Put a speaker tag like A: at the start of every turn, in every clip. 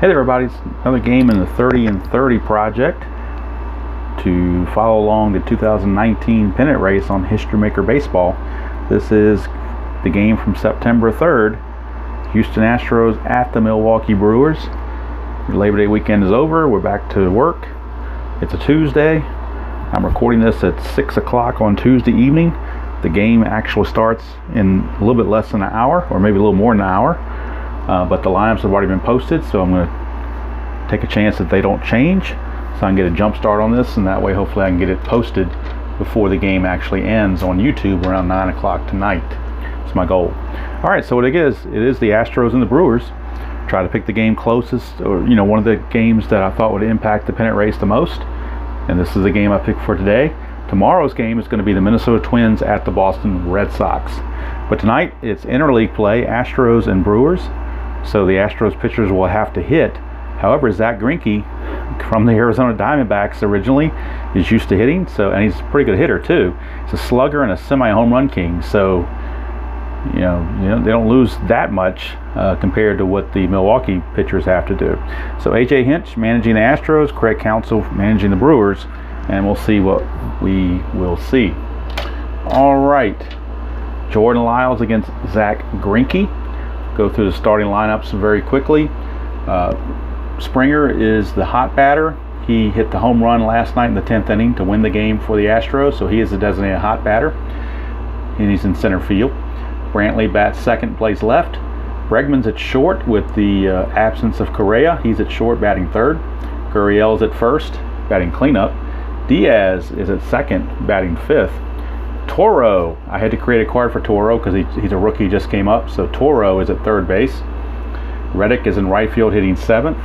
A: Hey there, everybody. It's another game in the 30 and 30 project to follow along the 2019 pennant race on History Maker Baseball. This is the game from September 3rd. Houston Astros at the Milwaukee Brewers. Labor Day weekend is over. We're back to work. It's a Tuesday. I'm recording this at 6 o'clock on Tuesday evening. The game actually starts in a little bit less than an hour, or maybe a little more than an hour. But the lineups have already been posted, so I'm going to take a chance that they don't change, so I can get a jump start on this, and that way hopefully I can get it posted before the game actually ends on YouTube around 9 o'clock tonight. That's my goal. All right, so what it is the Astros and the Brewers. Try to pick the game closest, or one of the games that I thought would impact the pennant race the most, and this is the game I picked for today. Tomorrow's game is going to be the Minnesota Twins at the Boston Red Sox. But tonight it's interleague play, Astros and Brewers. So the Astros pitchers will have to hit. However, Zach Greinke from the Arizona Diamondbacks originally is used to hitting, and he's a pretty good hitter too. He's a slugger and a semi-home run king. So they don't lose that much compared to what the Milwaukee pitchers have to do. So AJ Hinch managing the Astros, Craig Counsell managing the Brewers, and we'll see what we will see. All right, Jordan Lyles against Zach Greinke. Go through the starting lineups very quickly. Springer is the hot batter. He hit the home run last night in the 10th inning to win the game for the Astros, so he is the designated hot batter, and he's in center field. Brantley bats second, plays left. Bregman's at short with the absence of Correa. He's at short, batting third. Gurriel's at first, batting cleanup. Diaz is at second, batting fifth. Toro, I had to create a card for Toro because he's a rookie, just came up. So Toro is at third base. Reddick is in right field, hitting seventh.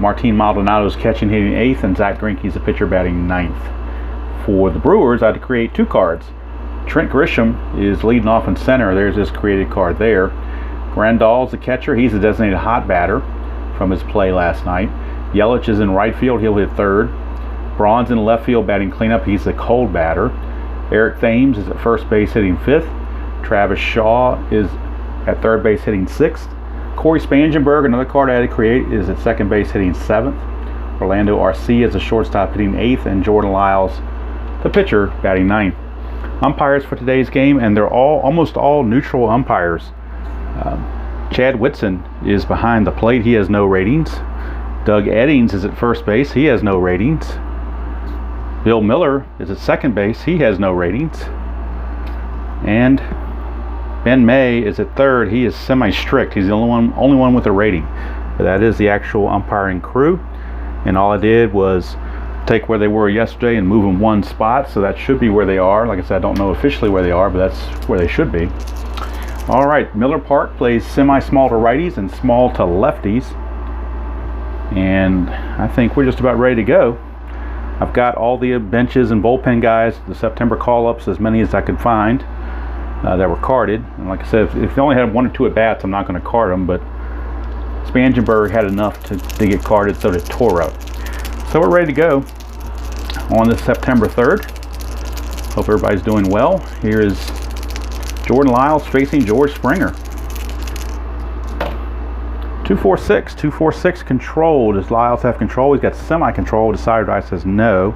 A: Martin Maldonado's catching, hitting eighth, and Zach Greinke's the pitcher, batting ninth. For the Brewers, I had to create two cards. Trent Grisham is leading off in center. There's his created card there. Grandal's the catcher. He's a designated hot batter from his play last night. Yelich is in right field. He'll hit third. Braun's in left field, batting cleanup. He's the cold batter. Eric Thames is at first base, hitting fifth. Travis Shaw is at third base, hitting sixth. Corey Spangenberg, another card I had to create, is at second base, hitting seventh. Orlando Arcia is a shortstop, hitting eighth, and Jordan Lyles, the pitcher, batting ninth. Umpires for today's game, and they're almost all neutral umpires. Chad Whitson is behind the plate. He has no ratings. Doug Eddings is at first base. He has no ratings. Bill Miller is at second base. He has no ratings. And Ben May is at third. He is semi-strict. He's the only one with a rating. But that is the actual umpiring crew. And all I did was take where they were yesterday and move them one spot. So that should be where they are. Like I said, I don't know officially where they are, but that's where they should be. All right, Miller Park plays semi-small to righties and small to lefties. And I think we're just about ready to go. I've got all the benches and bullpen guys, the September call-ups, as many as I could find that were carded. And like I said, if they only had one or two at bats, I'm not going to card them, but Spangenberg had enough to get carded, so did Toro. So we're ready to go on this September 3rd. Hope everybody's doing well. Here is Jordan Lyles facing George Springer. 246 control. Does Lyles have control? He's got semi-control. Decided right says no.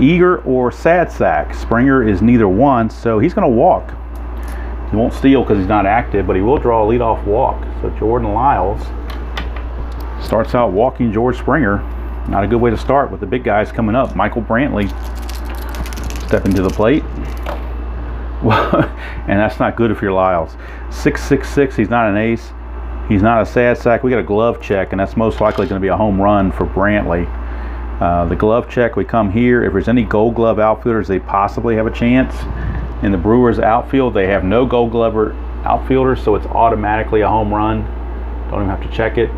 A: Eager or sad sack. Springer is neither one, so he's going to walk. He won't steal because he's not active, but he will draw a leadoff walk. So Jordan Lyles starts out walking George Springer. Not a good way to start with the big guys coming up. Michael Brantley stepping to the plate. Well, and that's not good if you're Lyles. 6'6". He's not an ace. He's not a sad sack. We got a glove check, and that's most likely going to be a home run for Brantley. The glove check, we come here. If there's any Gold Glove outfielders, they possibly have a chance. In the Brewers outfield, they have no Gold Glove outfielders, so it's automatically a home run. Don't even have to check it.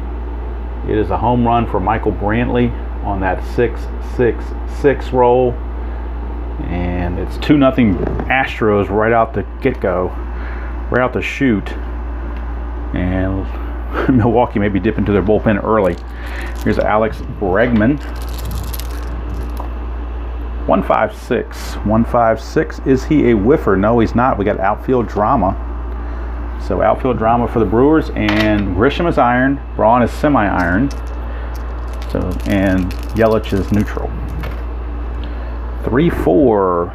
A: It is a home run for Michael Brantley on that 6-6-6 roll. And it's 2-0 Astros right out the get-go, right out the chute. And Milwaukee may be dipping into their bullpen early. Here's Alex Bregman. 156. 156. Is he a whiffer? No, he's not. We got outfield drama. So outfield drama for the Brewers, and Grisham is iron, Braun is semi-iron, and Yelich is neutral. 3-4.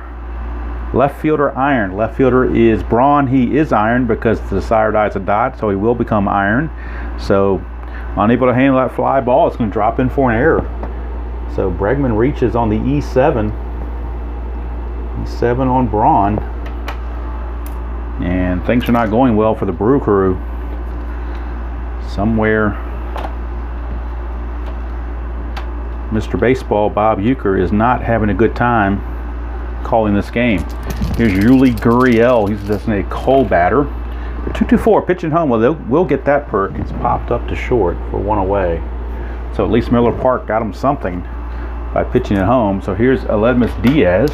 A: Left fielder iron. Left fielder is Braun. He is iron because the desired die is a dot, so he will become iron. So unable to handle that fly ball, it's going to drop in for an error. So Bregman reaches on the E7. E7 on Braun. And things are not going well for the Brew Crew. Somewhere Mr. Baseball, Bob Uecker, is not having a good time calling this game. Here's Yuli Gurriel. He's a designated cold batter. 2-2-4, pitching home. Well, we'll get that perk. It's popped up to short for 1 away. So at least Miller Park got him something by pitching at home. So here's Aledmus Diaz.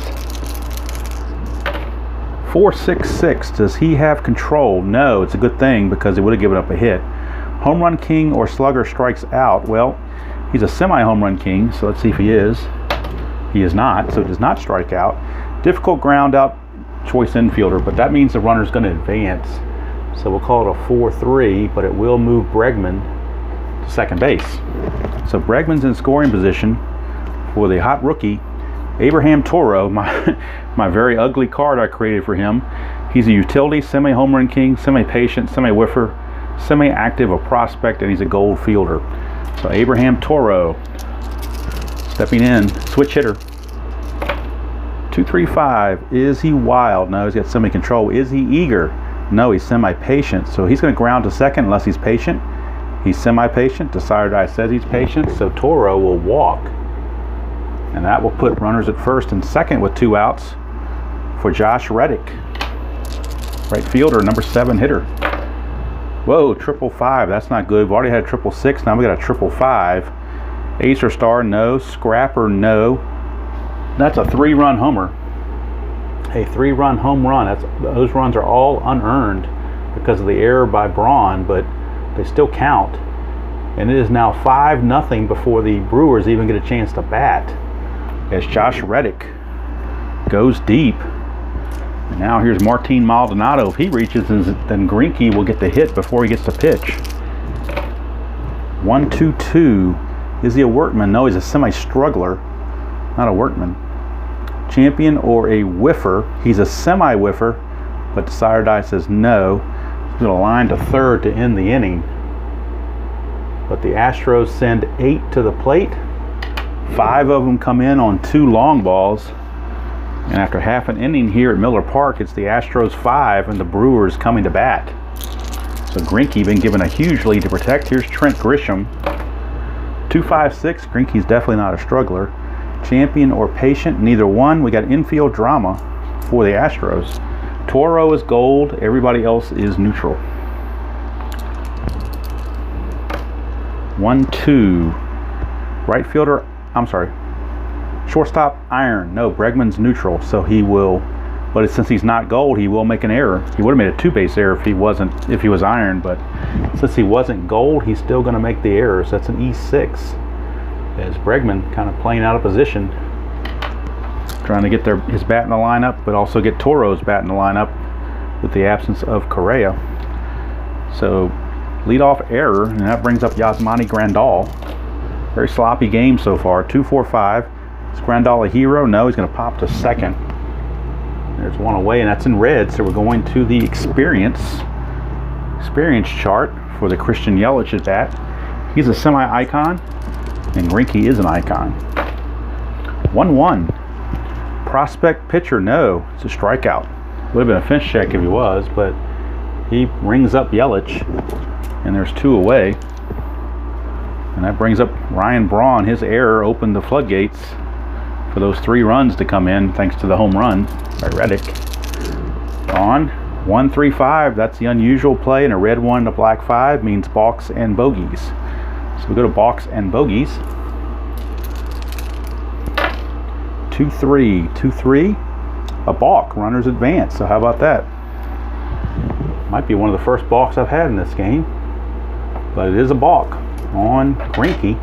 A: 4-6-6. Does he have control? No, it's a good thing because he would have given up a hit. Home run king or slugger strikes out. Well, he's a semi-home run king, so let's see if he is. He is not, so he does not strike out. Difficult ground out choice infielder, but that means the runner's going to advance. So we'll call it a 4-3, but it will move Bregman to second base. So Bregman's in scoring position for the hot rookie, Abraham Toro, my very ugly card I created for him. He's a utility, semi-home run king, semi-patient, semi-whiffer, semi-active, a prospect, and he's a gold fielder. So Abraham Toro stepping in, switch hitter. 2-3-5. Is he wild? No, he's got semi-control. Is he eager? No, he's semi-patient. So he's going to ground to second unless he's patient. He's semi-patient. Desired die says he's patient. So Toro will walk. And that will put runners at first and second with 2 outs for Josh Reddick. Right fielder, number 7 hitter. Whoa, 555. That's not good. We've already had 666. Now we got a 555. Ace or star, no. Scrapper, no. That's a 3-run homer. A 3-run home run. Those runs are all unearned because of the error by Braun, but they still count. And it is now 5-0 before the Brewers even get a chance to bat, as Josh Reddick goes deep. And now here's Martin Maldonado. If he reaches, then Greinke will get the hit before he gets to pitch. 1-2-2. Is he a workman? No, he's a semi-struggler, not a workman. Champion or a whiffer? He's a semi-whiffer, but desired die says no. He's going to line to third to end the inning. But the Astros send 8 to the plate. 5 of them come in on 2 long balls. And after half an inning here at Miller Park, it's the Astros 5 and the Brewers coming to bat. So Greinke been given a huge lead to protect. Here's Trent Grisham. 2-5-6. Greinke's definitely not a struggler. Champion or patient? Neither one. We got infield drama for the Astros. Toro is gold. Everybody else is neutral. 1-2. Right fielder. I'm sorry. Shortstop iron. No, Bregman's neutral, so he will. But since he's not gold, he will make an error. He would have made a 2-base error if he was iron, but since he wasn't gold, he's still going to make the errors. That's an E6. As Bregman kind of playing out of position, trying to get his bat in the lineup, but also get Toro's bat in the lineup with the absence of Correa. So leadoff error, and that brings up Yasmani Grandal. Very sloppy game so far. 2-4-5. Is Grandal a hero? No, he's going to pop to second. There's 1 away, and that's in red. So we're going to the experience chart for the Christian Yelich at bat. He's a semi-icon, and Greinke is an icon. 1-1. Prospect pitcher? No, it's a strikeout. Would have been a fence check if he was, but he rings up Yelich, and there's 2 away. And that brings up Ryan Braun. His error opened the floodgates for those 3 runs to come in thanks to the home run by Reddick. On 1-3-5. That's the unusual play, and a red 1 and a black 5 means balks and bogeys. So we go to balks and bogeys. 2-3. 2-3. A balk. Runners advance. So how about that? Might be one of the first balks I've had in this game, but it is a balk on Greinke.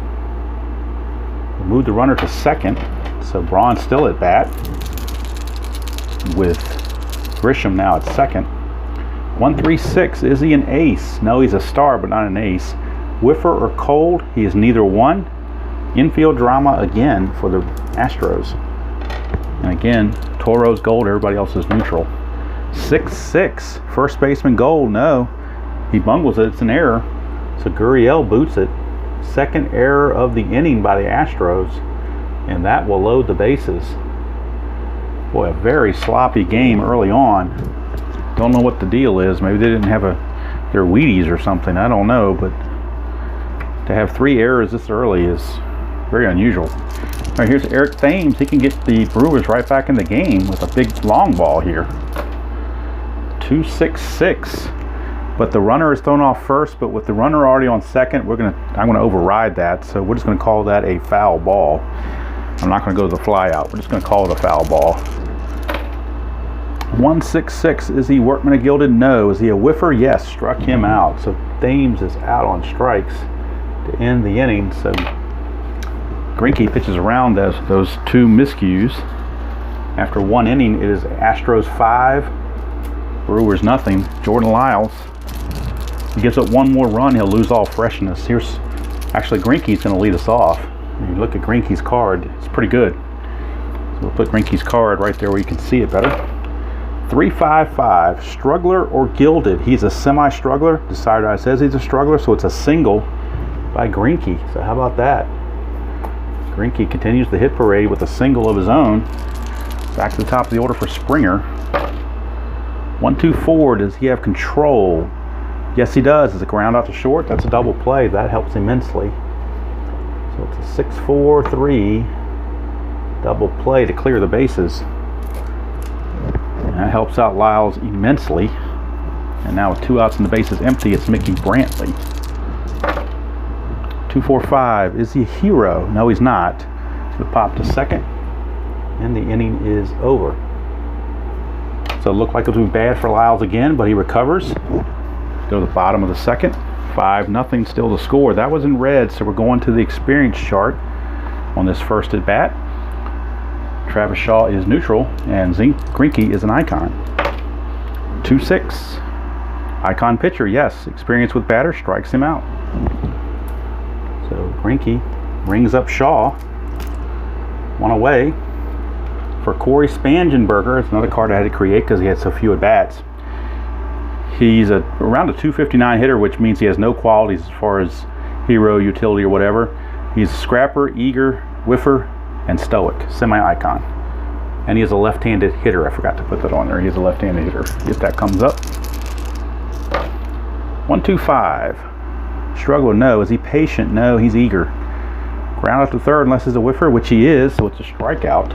A: We'll move the runner to second. So Braun's still at bat with Grisham now at second. 136, is he an ace? No, he's a star, but not an ace. Whiffer or cold? He is neither one. Infield drama again for the Astros. And again, Toro's gold, everybody else is neutral. 6-6, first baseman gold. No, he bungles it, it's an error. So Gurriel boots it. Second error of the inning by the Astros, and that will load the bases. Boy, a very sloppy game early on. Don't know what the deal is. Maybe they didn't have their Wheaties or something. I don't know, but to have 3 errors this early is very unusual. All right, here's Eric Thames. He can get the Brewers right back in the game with a big long ball here. 2-6-6. But the runner is thrown off first, but with the runner already on second, I'm gonna override that. So we're just gonna call that a foul ball. I'm not gonna go to the fly out. We're just gonna call it a foul ball. 1-6-6. Is he Workman of Gilded? No. Is he a whiffer? Yes. Struck him out. So Thames is out on strikes to end the inning. So Greinke pitches around those 2 miscues. After 1 inning, it is Astros 5, Brewers nothing. Jordan Lyles, he gives up 1 more run, he'll lose all freshness. Here's actually Greinke's going to lead us off. When you look at Greinke's card, it's pretty good. So we'll put Greinke's card right there where you can see it better. 3-5-5, struggler or gilded? He's a semi-struggler. The sideline says he's a struggler, so it's a single by Greinke. So how about that? Greinke continues the hit parade with a single of his own. Back to the top of the order for Springer. 1-2-4, does he have control? Yes, he does. Is it ground out to short? That's a double play. That helps immensely. So it's a 6-4-3 double play to clear the bases. And that helps out Lyles immensely. And now with 2 outs and the bases empty, it's Mickey Brantley. 2-4-5, is he a hero? No, he's not. So pop to second, and the inning is over. So it looked like it would be bad for Lyles again, but he recovers. Go to the bottom of the second. 5-0 still the score. That was in red, so we're going to the experience chart on this first at bat. Travis Shaw is neutral, and Greinke is an icon. 2-6. Icon pitcher, yes. Experience with batter strikes him out. So Greinke rings up Shaw. 1 away. For Corey Spangenberger, it's another card I had to create because he had so few at-bats. He's around a 259 hitter, which means he has no qualities as far as hero, utility, or whatever. He's a scrapper, eager, whiffer, and stoic, semi-icon. And he is a left-handed hitter. I forgot to put that on there. He's a left-handed hitter. If that comes up. 1-2-5. Struggler, no. Is he patient? No, he's eager. Ground out to third unless he's a whiffer, which he is, so it's a strikeout.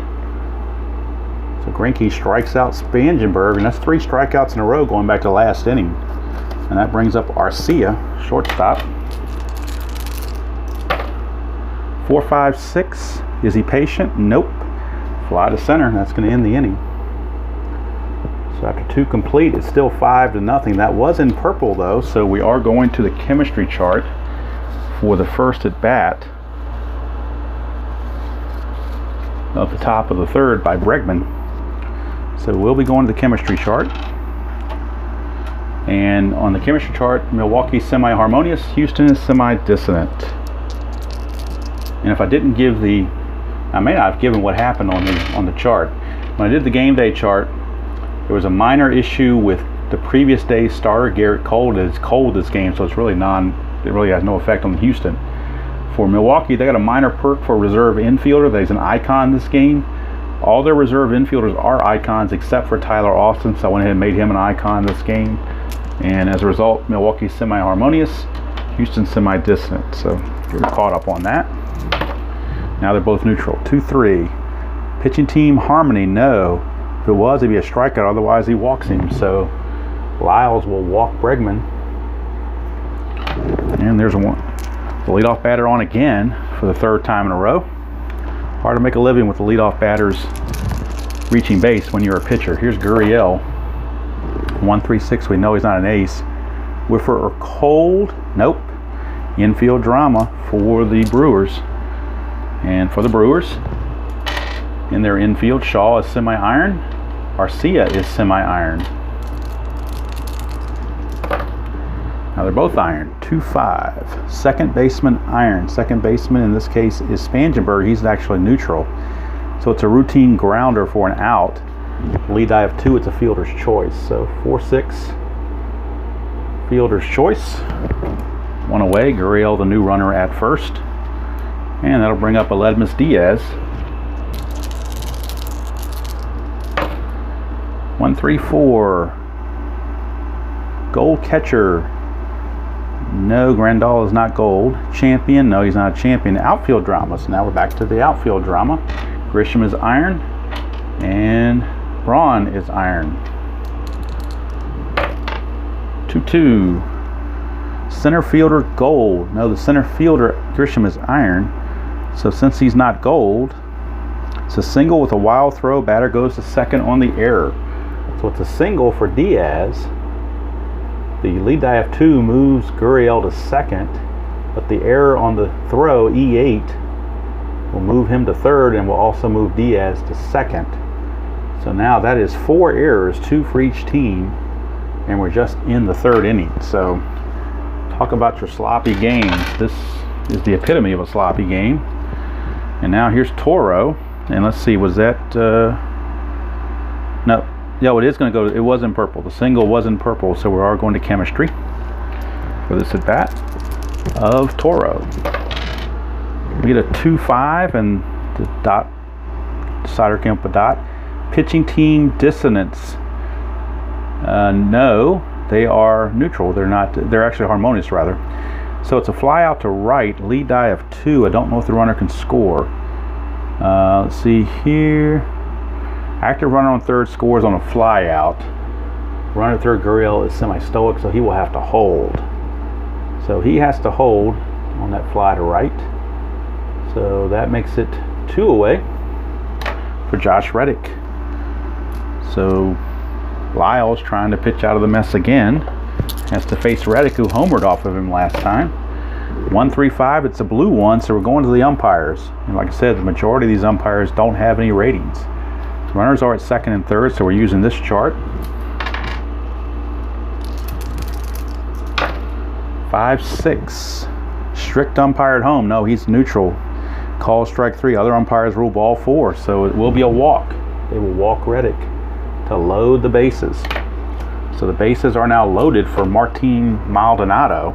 A: So Greinke strikes out Spangenberg, and that's 3 strikeouts in a row going back to last inning. And that brings up Arcia, shortstop. 4-5-6. Is he patient? Nope. Fly to center. That's going to end the inning. So after 2 complete, it's still 5-0. That was in purple though, so we are going to the chemistry chart for the first at bat of the top of the third by Bregman. So we'll be going to the chemistry chart. And on the chemistry chart, Milwaukee's semi-harmonious, Houston is semi-dissonant. And if I didn't give I may not have given what happened on the chart. When I did the game day chart, there was a minor issue with the previous day's starter, Garrett Cole. It's cold this game, so it really has no effect on Houston. For Milwaukee, they got a minor perk for reserve infielder. He's an icon this game. All their reserve infielders are icons except for Tyler Austin, so I went ahead and made him an icon this game. And as a result, Milwaukee's semi-harmonious, Houston semi-dissonant. So you're caught up on that. Now they're both neutral. 2-3. Pitching team harmony, no. If it was, it'd be a strikeout. Otherwise, he walks him. So Lyles will walk Bregman. And there's the leadoff batter on again for the 3rd time in a row. Hard to make a living with the leadoff batters reaching base when you're a pitcher. Here's Gurriel. 1-3-6. We know he's not an ace. Whiffer or cold? Nope. Infield drama for the Brewers. And for the Brewers, in their infield, Shaw is semi-iron. Arcia is semi-iron. Now they're both iron. 2-5. Second baseman iron. Second baseman in this case is Spangenberg. He's actually neutral. So it's a routine grounder for an out. Lead die of 2, it's a fielder's choice. So 4-6. Fielder's choice. One away. Gurriel, the new runner at first. And that'll bring up Aledmus Diaz. 1-3-4. Gold catcher. No, Grandal is not gold. Champion. No, he's not a champion. Outfield drama. So now we're back to the outfield drama. Grisham is iron. And Braun is iron. 2-2. Center fielder gold. No, the center fielder Grisham is iron. So since he's not gold, it's a single with a wild throw. Batter goes to second on the error. So it's a single for Diaz. The lead die of 2 moves Gurriel to second, but the error on the throw, E8, will move him to third and will also move Diaz to second. So now that is 4 errors, 2 for each team, and we're just in the 3rd inning. So talk about your sloppy game. This is the epitome of a sloppy game. And now here's Toro, and let's see, was that no. Yeah, it is going to go. It was in purple. The single was in purple, so we are going to chemistry for this at bat of Toro. We get a 2-5, and the dot decider came up a dot. Pitching team dissonance. No, they are neutral. They're not. They're actually harmonious, rather. So it's a fly out to right. Lead die of 2. I don't know if the runner can score. Let's see here. Active runner on third scores on a fly out. Runner at third, Gurriel, is semi-stoic, so he will have to hold. So he has to hold on that fly to right. So that makes it 2 away for Josh Reddick. So Lyle's trying to pitch out of the mess again. Has to face Reddick, who homered off of him last time. 1-3-5, it's a blue one, so we're going to the umpires. And like I said, the majority of these umpires don't have any ratings. Runners are at second and third, so we're using this chart. 5-6. Strict umpire at home. No, he's neutral. Call strike 3. Other umpires rule ball 4, so it will be a walk. They will walk Reddick to load the bases. So the bases are now loaded for Martin Maldonado.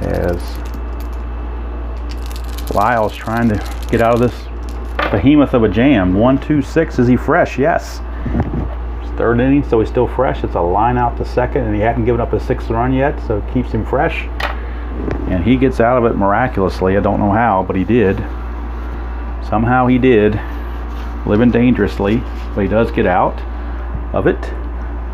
A: As Lyle's trying to get out of this behemoth of a jam. 1-2-6. Is he fresh? Yes. It's 3rd inning, so he's still fresh. It's a line out to second, and he hadn't given up a 6th run yet, so it keeps him fresh. And he gets out of it miraculously. I don't know how, but he did. Somehow he did. Living dangerously, but he does get out of it.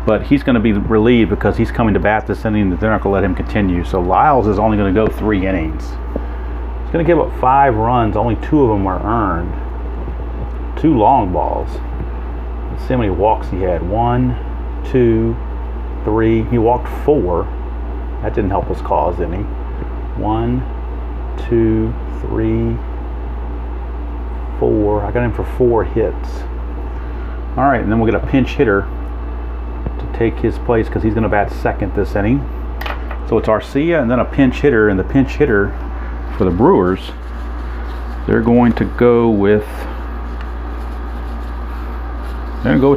A: But he's going to be relieved because he's coming to bat this inning, and they're not going to let him continue. So Lyles is only going to go 3 innings. He's going to give up 5 runs. Only 2 of them were earned. 2 long balls. Let's see how many walks he had. 1, 2, 3. He walked 4. That didn't help his cause any. 1, 2, 3, 4. I got him for 4 hits. All right, and then we'll get a pinch hitter to take his place because he's going to bat second this inning. So it's Arcia and then a pinch hitter, and the pinch hitter for the Brewers, they're going to go with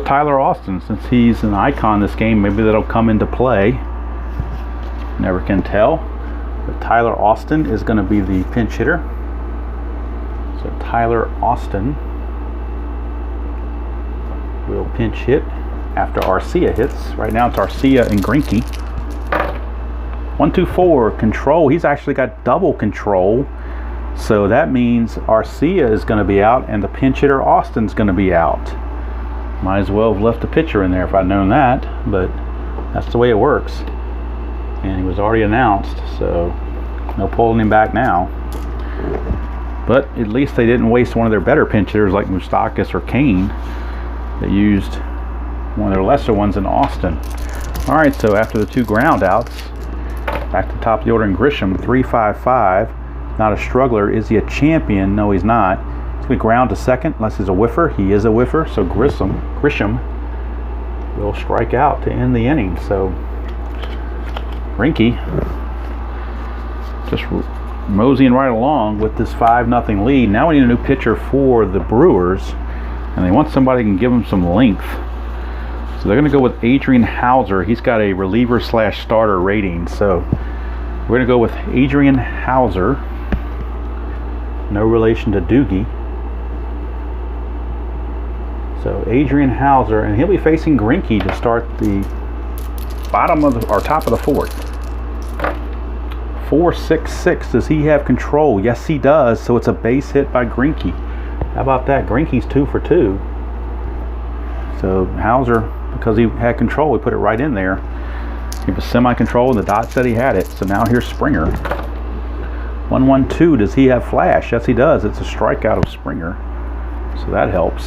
A: Tyler Austin. Since he's an icon this game, maybe that'll come into play. Never can tell. But Tyler Austin is going to be the pinch hitter. So Tyler Austin will pinch hit after Arcia hits. Right now it's Arcia and Greinke. 1-2-4, control. He's actually got double control. So that means Arcia is going to be out and the pinch hitter Austin's going to be out. Might as well have left the pitcher in there if I'd known that, but that's the way it works. And he was already announced, so no pulling him back now. But at least they didn't waste one of their better pinch hitters like Moustakas or Kane. They used one of their lesser ones in Austin. All right, so after the 2 ground outs, back to the top of the order in Grisham, 3-5-5. Not a struggler. Is he a champion? No, he's not. He's going to ground to second unless he's a whiffer. He is a whiffer. So Grisham will strike out to end the inning. So Greinke just moseying right along with this 5-0 lead. Now we need a new pitcher for the Brewers, and they want somebody who can give them some length. So they're going to go with Adrian Hauser. He's got a reliever/starter rating. So we're going to go with Adrian Hauser. No relation to Doogie. So Adrian Hauser, and he'll be facing Greinke to start the bottom of the, or top of the fourth. 4-6-6. Does he have control? Yes, he does. So it's a base hit by Greinke. How about that? Greinke's 2 for 2. So Hauser, because he had control, we put it right in there. He was semi-control, and the dot said he had it. So now here's Springer. 1-1-2. Does he have flash? Yes, he does. It's a strikeout of Springer. So that helps.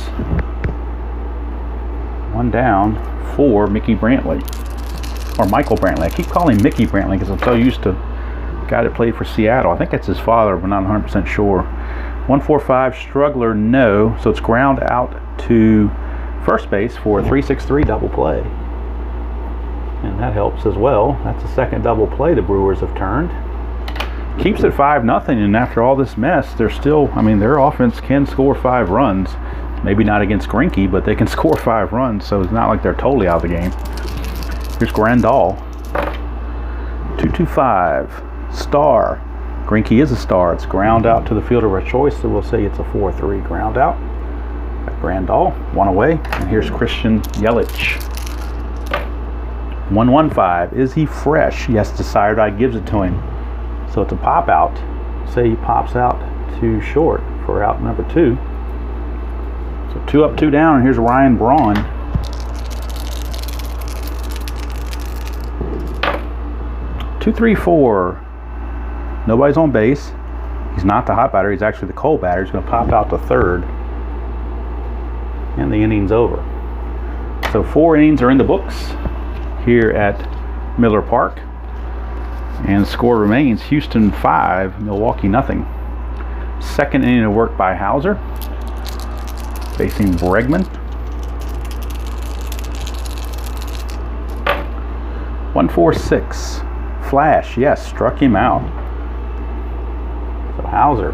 A: 1 down for Mickey Brantley. Or Michael Brantley. I keep calling him Mickey Brantley because I'm so used to a guy that played for Seattle. I think that's his father, but not 100% sure. 1-4-5. Struggler, no. So it's ground out to first base for a 3-6-3 double play. And that helps as well. That's the second double play the Brewers have turned. Keeps it 5-0, and after all this mess, they're still, I mean, their offense can score 5 runs. Maybe not against Greinke, but they can score 5 runs, so it's not like they're totally out of the game. Here's Grandal. 2-2-5. Star. Greinke is a star. It's ground out to the fielder of choice, so we'll say it's a 4-3 ground out. Got Grandal, 1 away, and here's Christian Yelich. 1-1-5. Is he fresh? Yes, the side eye gives it to him. So it's a pop out. Say he pops out too short for out number 2. So 2 up, 2 down, and here's Ryan Braun. 2-3-4. Nobody's on base. He's not the hot batter. He's actually the cold batter. He's going to pop out to third. And the inning's over. So 4 innings are in the books here at Miller Park. And the score remains Houston 5, Milwaukee nothing. Second inning of work by Hauser. Facing Bregman. 1-4-6. Flash, yes, struck him out. So Hauser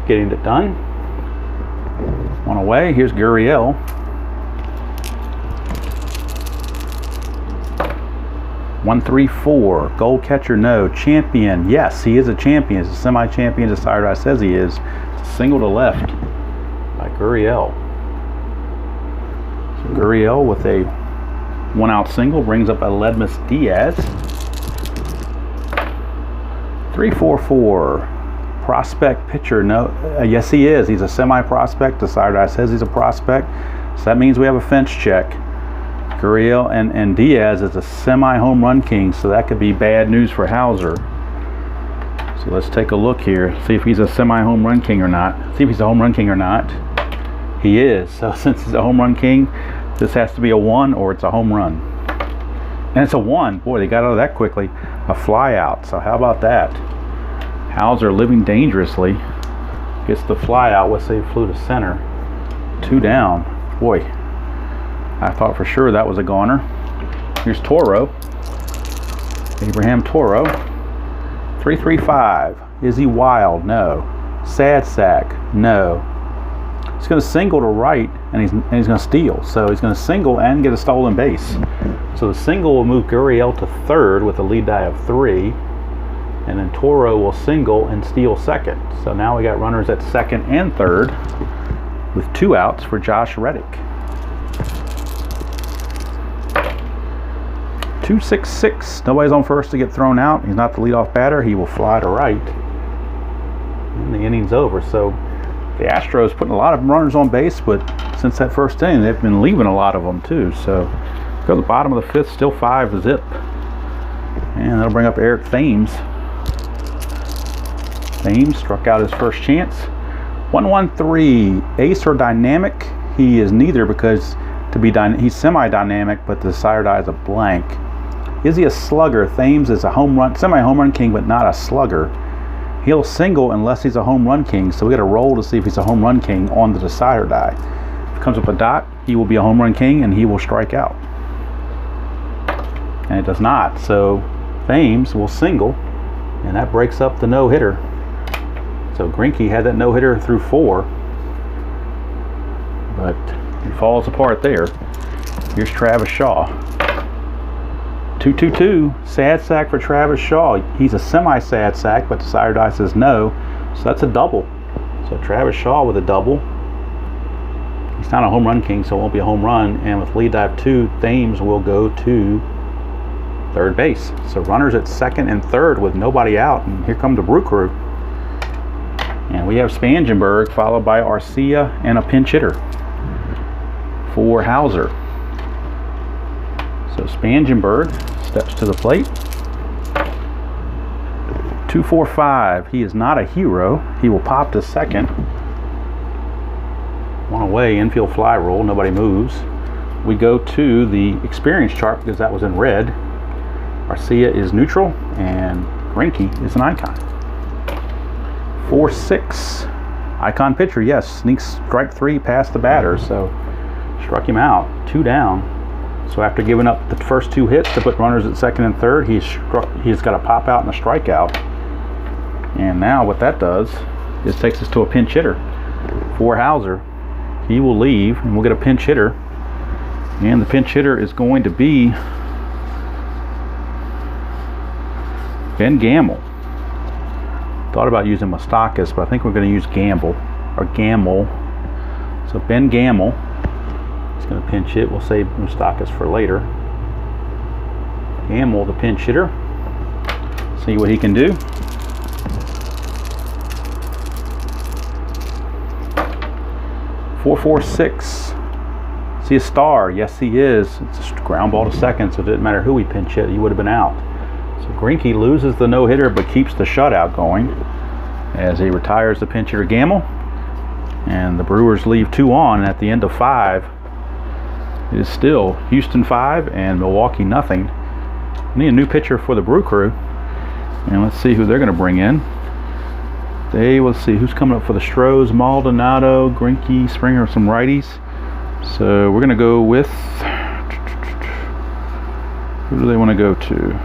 A: getting it done. 1 away. Here's Gurriel. 1-3-4. Gold catcher, no. Champion, yes, he is a champion. He's a semi-champion, as Sire says he is. Single to left by Gurriel. So Gurriel with a 1-out single brings up Aledmus Diaz. 3-4-4. Prospect pitcher, no. Yes, he is. He's a semi-prospect. The Sire says he's a prospect. So that means we have a fence check. Gurriel and Diaz is a semi-home run king, so that could be bad news for Hauser. So let's take a look here, see if he's a semi-home run king or not. See if he's a home run king or not. He is. So since he's a home run king, this has to be a 1 or it's a home run. And it's a 1. Boy, they got out of that quickly. A fly out. So how about that? Hauser living dangerously. Gets the fly out. Let's say he flew to center. 2 down. Boy, I thought for sure that was a goner. Here's Toro. Abraham Toro. 3-3-5. Is he wild? No. Sad sack? No. He's going to single to right, and he's going to steal. So he's going to single and get a stolen base. So the single will move Gurriel to third with a lead die of 3. And then Toro will single and steal second. So now we got runners at second and third with 2 outs for Josh Reddick. 2-6-6. Nobody's on first to get thrown out. He's not the leadoff batter. He will fly to right. And the inning's over. So the Astros putting a lot of runners on base, but since that first inning, they've been leaving a lot of them too. So go to the bottom of the 5th, still 5-zip. And that'll bring up Eric Thames. Thames struck out his first chance. 1-1-3. Ace or dynamic? He is neither, because he's semi-dynamic, but the sire die is a blank. Is he a slugger? Thames is a semi-home run king, but not a slugger. He'll single unless he's a home run king, so we got to roll to see if he's a home run king on the decider die. If it comes up a dot, he will be a home run king and he will strike out. And it does not. So Thames will single, and that breaks up the no-hitter. So Greinke had that no-hitter through 4, but he falls apart there. Here's Travis Shaw. 2-2-2, sad sack for Travis Shaw. He's a semi-sad sack, but the sire die says no, so that's a double. So Travis Shaw with a double. He's not a home run king, so it won't be a home run. And with lead dive 2, Thames will go to third base. So runners at second and third with nobody out, and here come the Brew Crew. And we have Spangenberg followed by Arcia and a pinch hitter for Hauser. So Spangenberg steps to the plate. 2-4-5. He is not a hero. He will pop to second. One away, infield fly roll. Nobody moves. We go to the experience chart because that was in red. Arcia is neutral, and Greinke is an icon. 4-6. Icon pitcher, yes. Sneaks strike 3 past the batter, so struck him out. 2 down. So after giving up the first 2 hits to put runners at second and third, he's got a pop out and a strikeout. And now what that does is takes us to a pinch hitter for Hauser. He will leave, and we'll get a pinch hitter. And the pinch hitter is going to be Ben Gamel. Thought about using Moustakas, but I think we're going to use Gamble. So Ben Gamel is going to pinch hit. We'll save Moustakas for later. Gamel, the pinch hitter. See what he can do. (4-4-6). Is he a star? Yes, he is. It's a ground ball to second, so it didn't matter who he pinch hit. He would have been out. So Greinke loses the no-hitter but keeps the shutout going as he retires the pinch hitter Gamel. And the Brewers leave 2 on, and at the end of 5, it is still Houston 5 and Milwaukee nothing. We need a new pitcher for the Brew Crew, and let's see who they're going to bring in. Let's see who's coming up for the Astros. Maldonado, Greinke, Springer, some righties. So we're going to go with, who do they want to go to?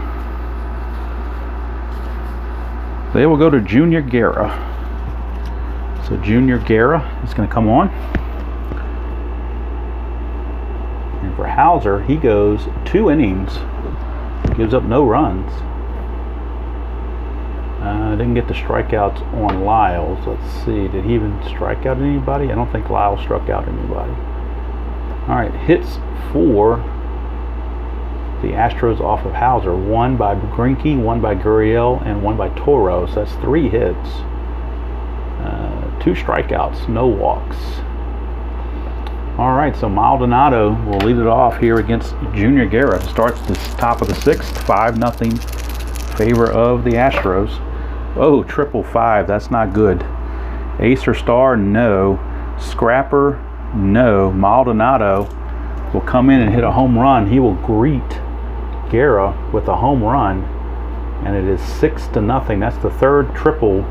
A: They will go to Junior Guerra. So Junior Guerra is going to come on. And for Hauser, he goes 2 innings, gives up no runs. Didn't get the strikeouts on Lyles. Let's see, did he even strike out anybody? I don't think Lyles struck out anybody. All right, hits for the Astros off of Hauser. 1 by Greinke, 1 by Gurriel, and 1 by Toro. So that's 3 hits. 2 strikeouts, no walks. All right, so Maldonado will lead it off here against Junior Guerra. Starts the top of the 6th, 5-0 favor of the Astros. Oh, 555, that's not good. Ace or star, no. Scrapper, no. Maldonado will come in and hit a home run. He will greet Guerra with a home run, and it is 6-0. That's the 3rd triple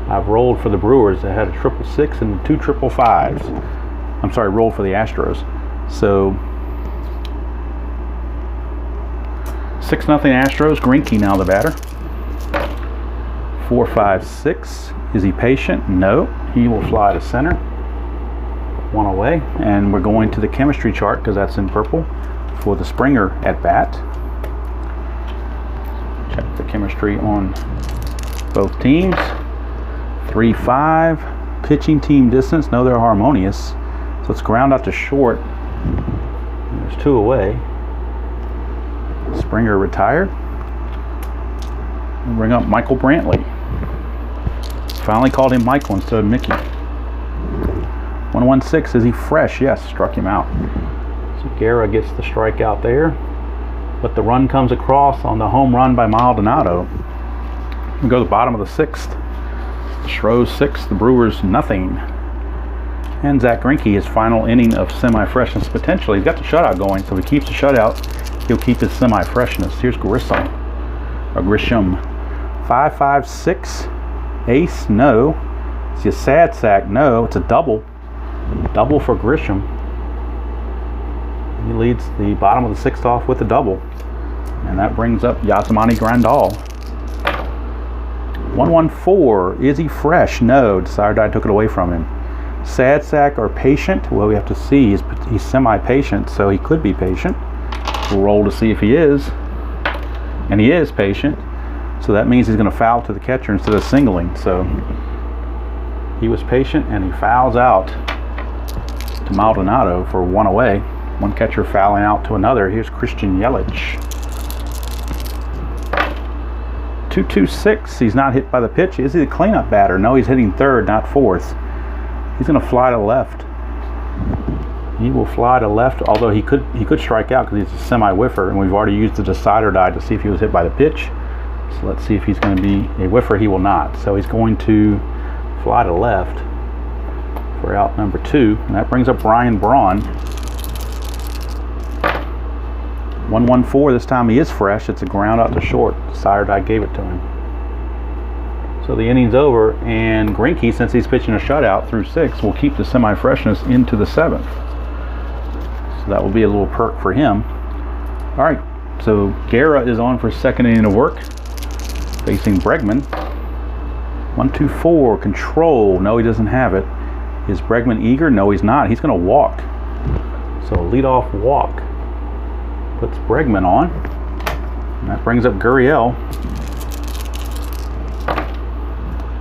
A: I've rolled for the Brewers. I had a 666 and 2 555s. I'm sorry, rolled for the Astros. So 6-0 Astros. Greinke now the batter. 4-5-6. Is he patient? No. He will fly to center. 1 away, and we're going to the chemistry chart because that's in purple for the Springer at bat. Check the chemistry on both teams. 3-5. Pitching team distance. No, they're harmonious. So let's ground out to short. There's 2 away. Springer retired. We'll bring up Michael Brantley. Finally called him Michael instead of Mickey. 1-1-6. Is he fresh? Yes, struck him out. So Guerra gets the strikeout there. But the run comes across on the home run by Maldonado. We go to the bottom of the 6th. The Astros 6, the Brewers nothing. And Zach Greinke, his final inning of semi-freshness potentially. He's got the shutout going, so if he keeps the shutout, he'll keep his semi-freshness. Here's Grisham. 5-5-6. Ace, no. Is he a sad sack? No. It's a double. Double for Grisham. He leads the bottom of the 6th off with a double. And that brings up Yasmani Grandal. 114. Is he fresh? No. Desire took it away from him. Sad sack or patient? Well, we have to see. He's semi-patient, so he could be patient. We'll roll to see if he is. And he is patient. So that means he's going to foul to the catcher instead of singling. So he was patient and he fouls out to Maldonado for 1 away. One catcher fouling out to another. Here's Christian Yelich. 2-2-6. He's not hit by the pitch. Is he the cleanup batter? No, he's hitting 3rd, not 4th. He's going to fly to left. He will fly to left, although he could strike out because he's a semi-whiffer, and we've already used the decider die to see if he was hit by the pitch. So let's see if he's going to be a whiffer. He will not. So he's going to fly to left for out number 2, and that brings up Brian Braun. 1-1-4. This time he is fresh. It's a ground out to short. Decider die gave it to him. So the inning's over, and Greinke, since he's pitching a shutout through 6, will keep the semi-freshness into the 7th. So that will be a little perk for him. All right, so Guerra is on for 2nd inning of work, facing Bregman. 1-2-4, control. No, he doesn't have it. Is Bregman eager? No, he's not. He's going to walk. So leadoff walk puts Bregman on. And that brings up Gurriel.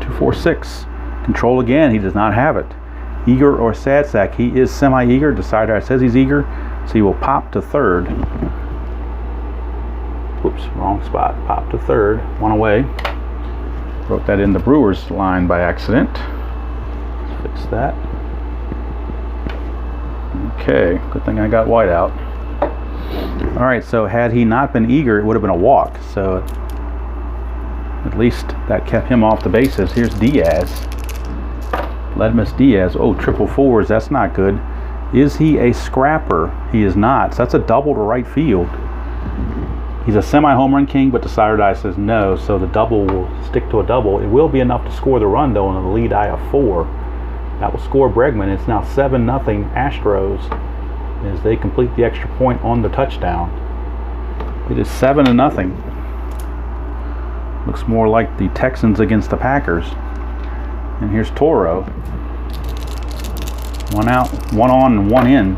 A: 2-4-6. Control again. He does not have it. Eager or sad sack. He is semi-eager. Decider says he's eager. So he will pop to 3rd. Whoops, wrong spot. Pop to 3rd. 1 away. Wrote that in the Brewers line by accident. Let's fix that. Okay, good thing I got white out. All right, so had he not been eager, it would have been a walk. So at least that kept him off the bases. Here's Diaz. Ledmus Diaz. Oh, 444s. That's not good. Is he a scrapper? He is not. So that's a double to right field. He's a semi-home run king, but decider die says no, so the double will stick to a double. It will be enough to score the run, though, on the lead eye of 4. That will score Bregman. It's now 7-0 Astros as they complete the extra point on the touchdown. It is 7-0. Looks more like the Texans against the Packers. And here's Toro. 1 out, 1 on, and 1 in.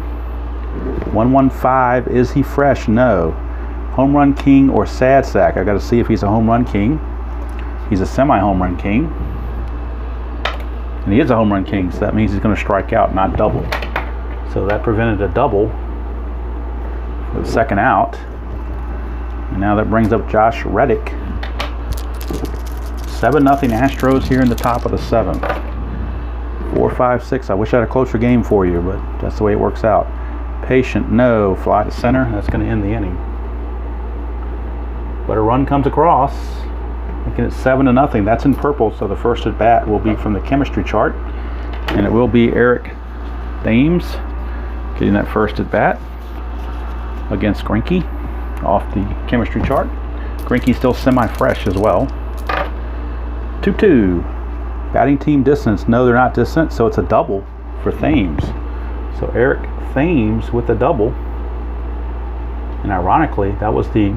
A: 1-1-5. Is he fresh? No. Home run king or sad sack? I got to see if he's a home run king. He's a semi-home run king. And he is a home run king, so that means he's going to strike out, not double. So that prevented a double for the 2nd out. And now that brings up Josh Reddick. 7-0 Astros here in the top of the 7th. 4-5-6. I wish I had a closer game for you, but that's the way it works out. Patient, no. Fly to center. That's going to end the inning. But a run comes across, making it 7-0. That's in purple, so the first at bat will be from the chemistry chart, and it will be Eric Thames getting that first at bat against Greinke off the chemistry chart. Greinke still semi-fresh as well. 2-2. Batting team distance. No, they're not distant, so it's a double for Thames. So Eric Thames with a double, and ironically, that was the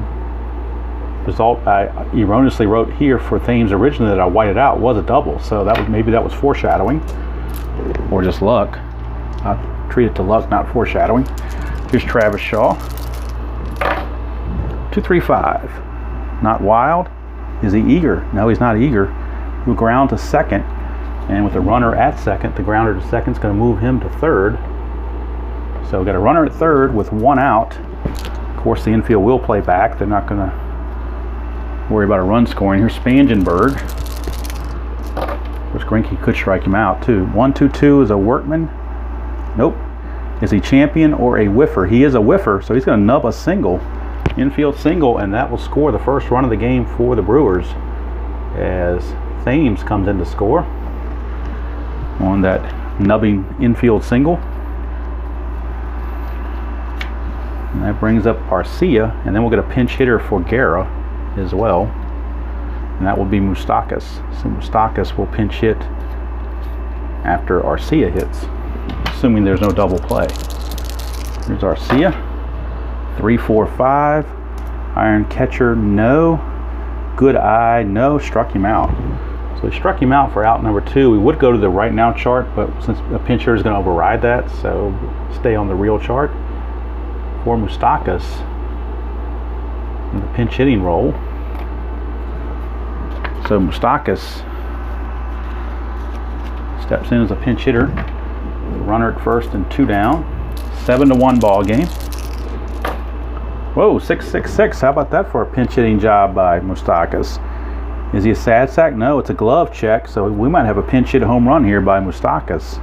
A: result I erroneously wrote here for Thames originally that I whited out was a double. So that was, maybe that was foreshadowing or just luck. I treat it to luck, not foreshadowing. Here's Travis Shaw. 2-3-5. Not wild. Is he eager? No, he's not eager. He'll ground to 2nd, and with a runner at 2nd, the grounder to 2nd is going to move him to 3rd. So we've got a runner at 3rd with 1 out. Of course, the infield will play back. They're not going to worry about a run scoring. Here's Spangenberg. Of course, Greinke could strike him out too. 1-2-2 is a workman. Nope. Is he champion or a whiffer? He is a whiffer, so he's going to nub a single. Infield single, and that will score the first run of the game for the Brewers as Thames comes in to score on that nubbing infield single. And that brings up Arcia, and then we'll get a pinch hitter for Guerra as well, and that will be Moustakas. So Moustakas will pinch hit after Arcia hits, assuming there's no double play. Here's Arcia. 3, 4, 5. Iron catcher, no. Good eye, no. Struck him out. So he struck him out for out number 2. We would go to the right now chart, but since a pinch hitter is going to override that, so stay on the real chart for Moustakas in the pinch hitting role. So Moustakas steps in as a pinch hitter. Runner at first and 2 down. 7-1 ball game. Whoa, 6-6-6. How about that for a pinch hitting job by Moustakas? Is he a sad sack? No, it's a glove check, so we might have a pinch hit home run here by Moustakas.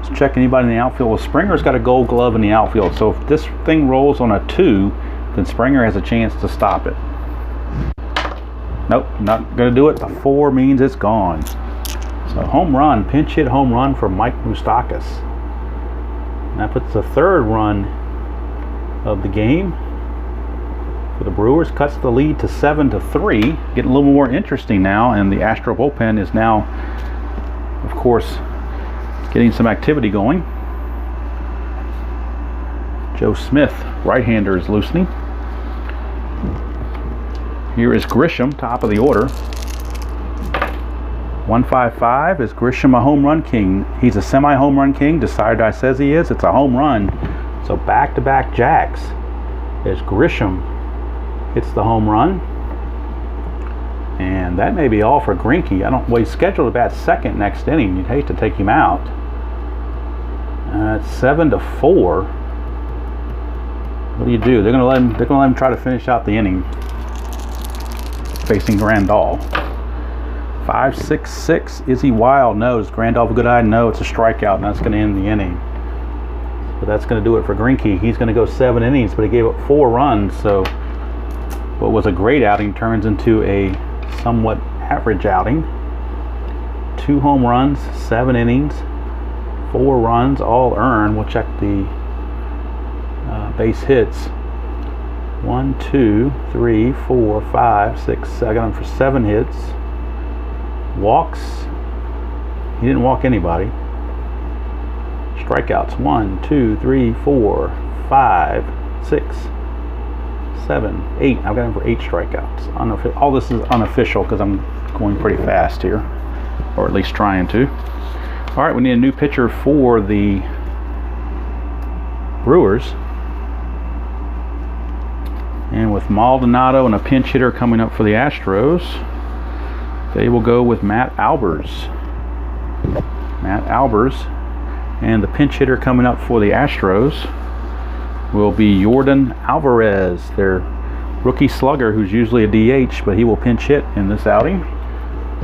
A: Let's check anybody in the outfield. Well, Springer's got a gold glove in the outfield, so if this thing rolls on a 2, then Springer has a chance to stop it. Nope, not going to do it. The 4 means it's gone. So home run, pinch hit home run for Mike Moustakas. And that puts the 3rd run of the game for the Brewers, cuts the lead to 7-3. Getting a little more interesting now, and the Astro bullpen is now, of course, getting some activity going. Joe Smith, right-hander, is loosening. Here is Grisham, top of the order. 155. Is Grisham a home run king? He's a semi-home run king. Decidai says he is. It's a home run. So back-to-back jacks. As Grisham hits the home run. And that may be all for Greinke. Well, he's scheduled to bat second next inning. You'd hate to take him out. It's 7-4. What do you do? They're going to let him try to finish out the inning. Facing Grandal. 5-6-6. Is he wild? No. Is Grandal a good eye? No. It's a strikeout, and that's going to end the inning. But that's going to do it for Greinke. He's going to go 7 innings, but he gave up 4 runs. So what was a great outing turns into a somewhat average outing. 2 home runs, 7 innings, 4 runs, all earned. We'll check the base hits. 1, 2, 3, 4, 5, 6. I got him for 7 hits. Walks. He didn't walk anybody. Strikeouts. 1, 2, 3, 4, 5, 6, 7, 8. I've got him for 8 strikeouts. All this is unofficial because I'm going pretty fast here, or at least trying to. All right, we need a new pitcher for the Brewers. And with Maldonado and a pinch hitter coming up for the Astros, they will go with Matt Albers. Matt Albers. And the pinch hitter coming up for the Astros will be Jordan Alvarez, their rookie slugger, who's usually a DH, but he will pinch hit in this outing.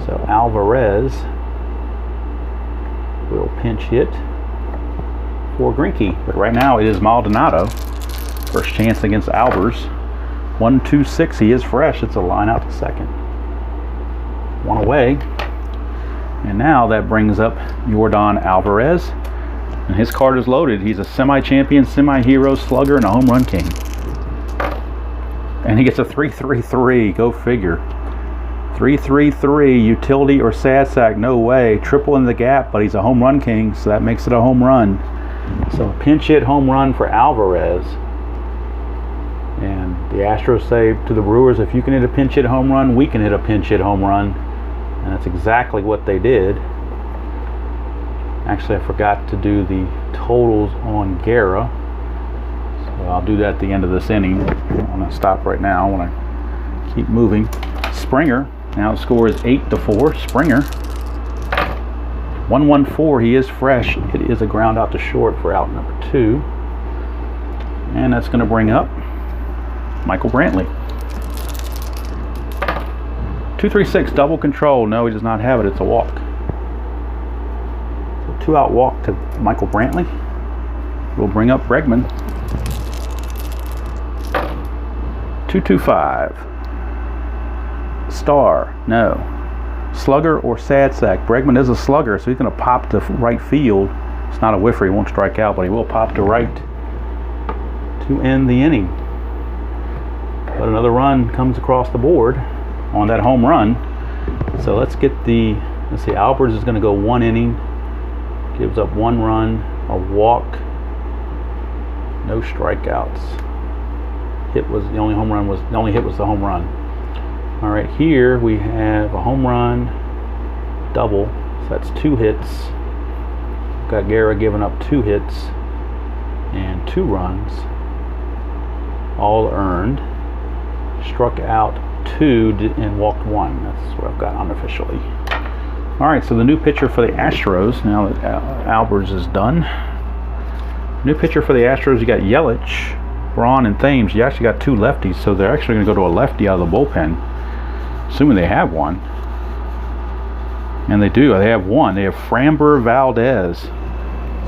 A: So Alvarez will pinch hit for Greinke. But right now it is Maldonado. First chance against Albers. 1-2-6. He is fresh. It's a line out to second. 1 away. And now that brings up Jordan Alvarez. And his card is loaded. He's a semi-champion, semi-hero, slugger, and a home run king. And he gets a 3-3-3. Go figure. 3-3-3. Utility or sad sack. No way. Triple in the gap, but he's a home run king, so that makes it a home run. So a pinch hit home run for Alvarez. And the Astros say to the Brewers, if you can hit a pinch hit home run, we can hit a pinch hit home run. And that's exactly what they did. Actually, I forgot to do the totals on Guerra. So I'll do that at the end of this inning. I'm going to stop right now. I want to keep moving. Springer, now the score is 8-4. Springer. 1-1-4. He is fresh. It is a ground out to short for out number 2. And that's going to bring up Michael Brantley. 2-3-6 double control. No, he does not have it. It's a walk. So 2-out walk to Michael Brantley. We'll bring up Bregman. 2-2-5. Star. No. Slugger or sad sack. Bregman is a slugger, so he's going to pop to right field. It's not a whiffer. He won't strike out, but he will pop to right to end the inning. But another run comes across the board on that home run. So let's see, Albers is going to go 1 inning, gives up 1 run, a walk, no strikeouts. hit was the only hit was the home run. All right, here we have a home run, double, so that's 2 hits. Got Guerra giving up 2 hits and 2 runs, all earned. Struck out 2 and walked 1. That's what I've got unofficially. All right, so the new pitcher for the Astros, now that Albers is done. New pitcher for the Astros, you got Yelich, Braun, and Thames. You actually got 2 lefties, so they're actually going to go to a lefty out of the bullpen, assuming they have one. And they do. They have one. They have Framber Valdez.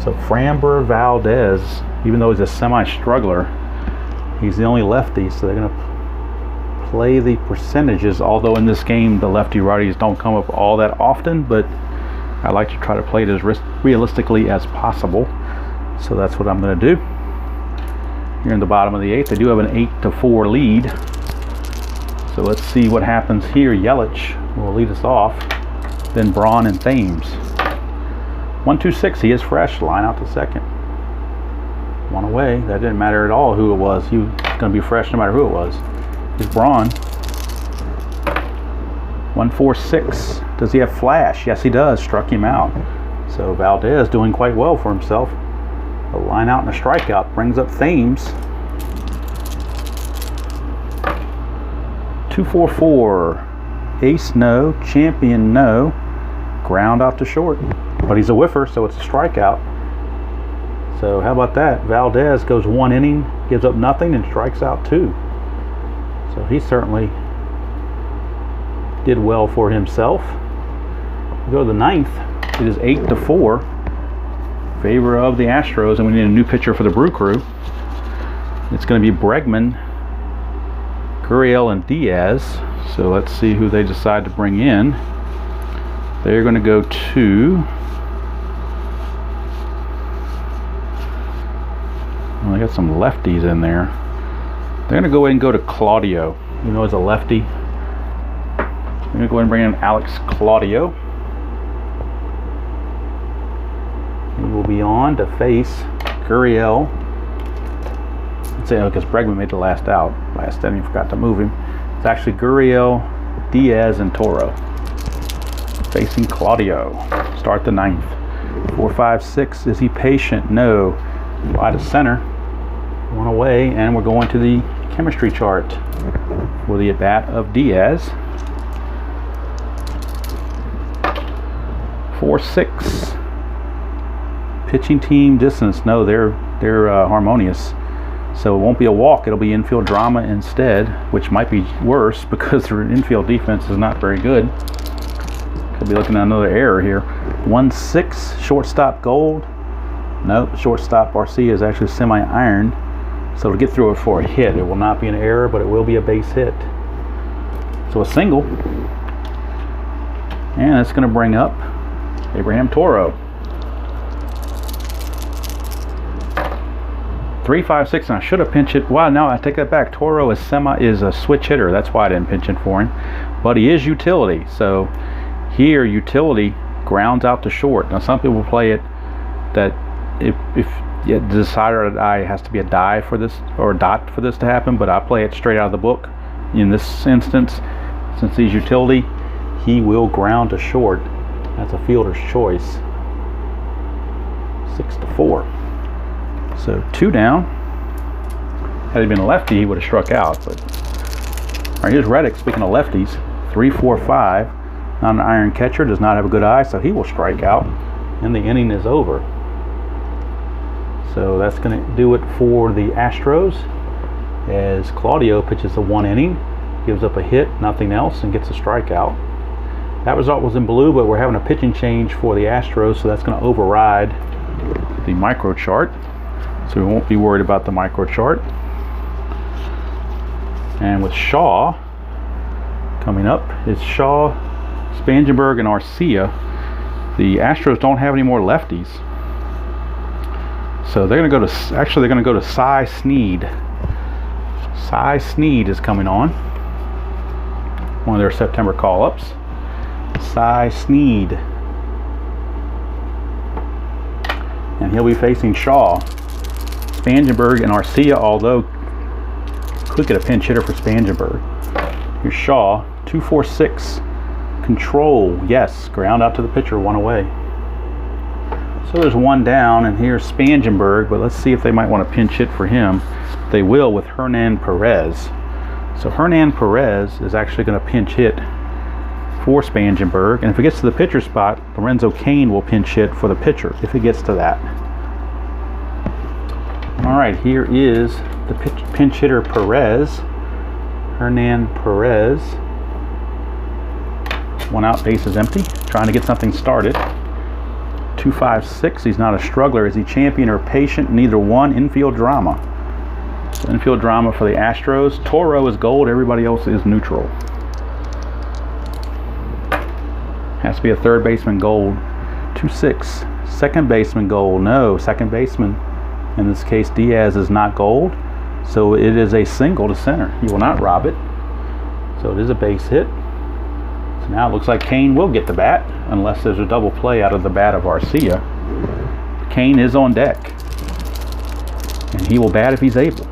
A: So Framber Valdez, even though he's a semi-struggler, he's the only lefty, so they're going to play the percentages. Although in this game, the lefty-righties don't come up all that often, but I like to try to play it as realistically as possible. So that's what I'm going to do. Here in the bottom of the 8th, they do have an 8-4 lead. So let's see what happens here. Yelich will lead us off. Then Braun and Thames. 1-2-6. He is fresh. Line out to second. 1 away. That didn't matter at all who it was. He was going to be fresh no matter who it was. Here's Braun. 1-4-6. Does he have flash? Yes, he does. Struck him out. So Valdez doing quite well for himself. A line out and a strikeout brings up Thames. 2-4-4. Ace no. Champion no. Ground out to short. But he's a whiffer, so it's a strikeout. So how about that? Valdez goes 1 inning, gives up nothing, and strikes out 2. So he certainly did well for himself. We go to the 9th. It is 8-4. Favor of the Astros, and we need a new pitcher for the Brew Crew. It's going to be Bregman, Gurriel, and Diaz. So let's see who they decide to bring in. They're going to go to, well, they got some lefties in there. They're going to go ahead and go to Claudio. You know, as a lefty. They're going to go ahead and bring in Alex Claudio. He will be on to face Gurriel. Let's say, because Bregman made the last out. Last inning, forgot to move him. It's actually Gurriel, Diaz, and Toro. Facing Claudio. Start the 9th. 4-5-6. Is he patient? No. By the center. 1 away, and we're going to the chemistry chart for the at-bat of Diaz. 4-6. Pitching team distance. No, they're harmonious. So it won't be a walk. It'll be infield drama instead, which might be worse because their infield defense is not very good. Could be looking at another error here. 1-6. Shortstop Gold. Nope. Shortstop Barcia is actually semi-ironed. So to get through it for a hit, it will not be an error, but it will be a base hit. So a single. And that's going to bring up Abraham Toro. 3-5-6, and I should have pinched it. Wow, no, I take that back. Toro is a switch hitter. That's why I didn't pinch it for him. But he is utility. So here, utility grounds out to short. Now, some people play it that if the decider of the die has to be a die for this, or a dot for this to happen, but I play it straight out of the book. In this instance, since he's utility, he will ground to short. That's a fielder's choice. 6-4. So 2 down. Had he been a lefty, he would have struck out. But all right, here's Reddick. Speaking of lefties, 3-4-5. Not an iron catcher, does not have a good eye, so he will strike out, and the inning is over. So that's going to do it for the Astros, as Claudio pitches a 1 inning, gives up a hit, nothing else, and gets a strikeout. That result was in blue, but we're having a pitching change for the Astros, so that's going to override the micro chart. So we won't be worried about the micro chart. And with Shaw coming up, it's Shaw, Spangenberg, and Arcia. The Astros don't have any more lefties. So they're going to go to, actually they're going to go to Cy Sneed. Cy Sneed is coming on. One of their September call-ups. Cy Sneed. And he'll be facing Shaw. Spangenberg and Arcia, although Could get a pinch hitter for Spangenberg. Here's Shaw, 2-4-6. Control, yes. Ground out to the pitcher, 1 away. So there's 1 down, and here's Spangenberg, but let's see if they might want to pinch hit for him. They will with Hernan Perez. So Hernan Perez is actually going to pinch hit for Spangenberg, and if it gets to the pitcher spot, Lorenzo Cain will pinch hit for the pitcher if it gets to that. All right, here is the pinch hitter Perez. Hernan Perez. 1 out, base is empty. Trying to get something started. 2-5-6. He's not a struggler. Is he champion or patient? Neither one. Infield drama. So infield drama for the Astros. Toro is gold. Everybody else is neutral. Has to be a third baseman gold. 2-6. Second baseman gold. No, second baseman. In this case, Diaz is not gold. So it is a single to center. You will not rob it. So it is a base hit. So now it looks like Cain will get the bat, unless there's a double play out of the bat of Arcia. Cain is on deck, and he will bat if he's able.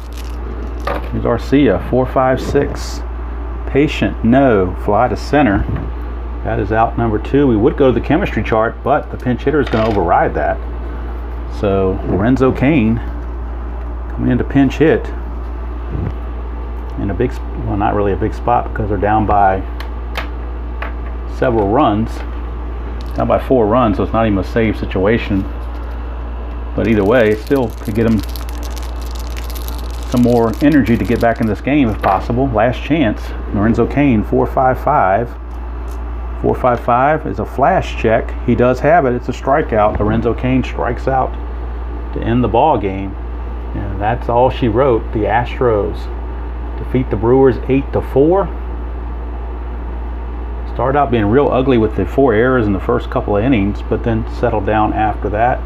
A: Here's Arcia, 4-5-6. Patient, no. Fly to center. That is out number 2. We would go to the chemistry chart, but the pinch hitter is going to override that. So Lorenzo Cain coming in to pinch hit in a big, well, not really a big spot because they're down by several runs, down by 4 runs, so it's not even a save situation. But either way, it still could get them some more energy to get back in this game if possible. Last chance. Lorenzo Cain, 4-5-5. 4-5-5 is a flash check. He does have it. It's a strikeout. Lorenzo Cain strikes out to end the ball game. And that's all she wrote. The Astros defeat the Brewers 8-4. Started out being real ugly with the 4 errors in the first couple of innings, but then settled down after that.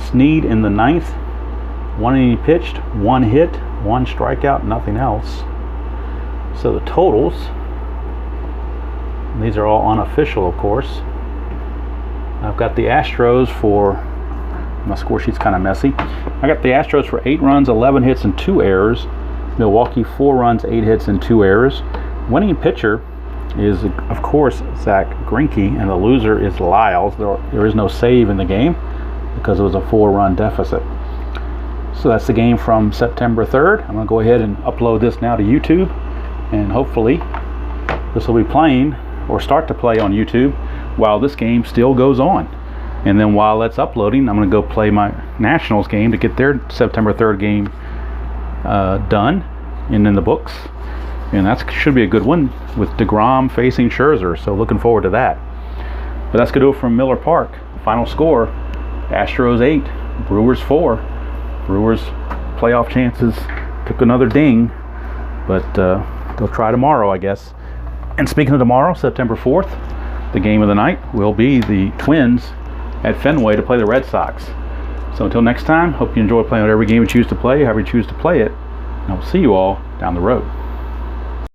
A: Snead in the 9th. 1 inning pitched, 1 hit, 1 strikeout, nothing else. So the totals, these are all unofficial, of course. I've got the Astros for, my score sheet's kind of messy. I got the Astros for 8 runs, 11 hits, and 2 errors. Milwaukee, 4 runs, 8 hits, and 2 errors. Winning pitcher is, of course, Zach Greinke, and the loser is Lyles. There is no save in the game because it was a 4-run deficit. So that's the game from September 3rd. I'm going to go ahead and upload this now to YouTube, and hopefully this will be playing or start to play on YouTube while this game still goes on. And then while that's uploading, I'm going to go play my Nationals game to get their September 3rd game done and in the books. And that should be a good one with DeGrom facing Scherzer. So looking forward to that. But that's going to do it from Miller Park. Final score, Astros 8, Brewers 4. Brewers playoff chances took another ding, but they'll try tomorrow, I guess. And speaking of tomorrow, September 4th, the game of the night will be the Twins at Fenway to play the Red Sox. So until next time, hope you enjoy playing whatever game you choose to play, however you choose to play it. And I'll see you all down the road.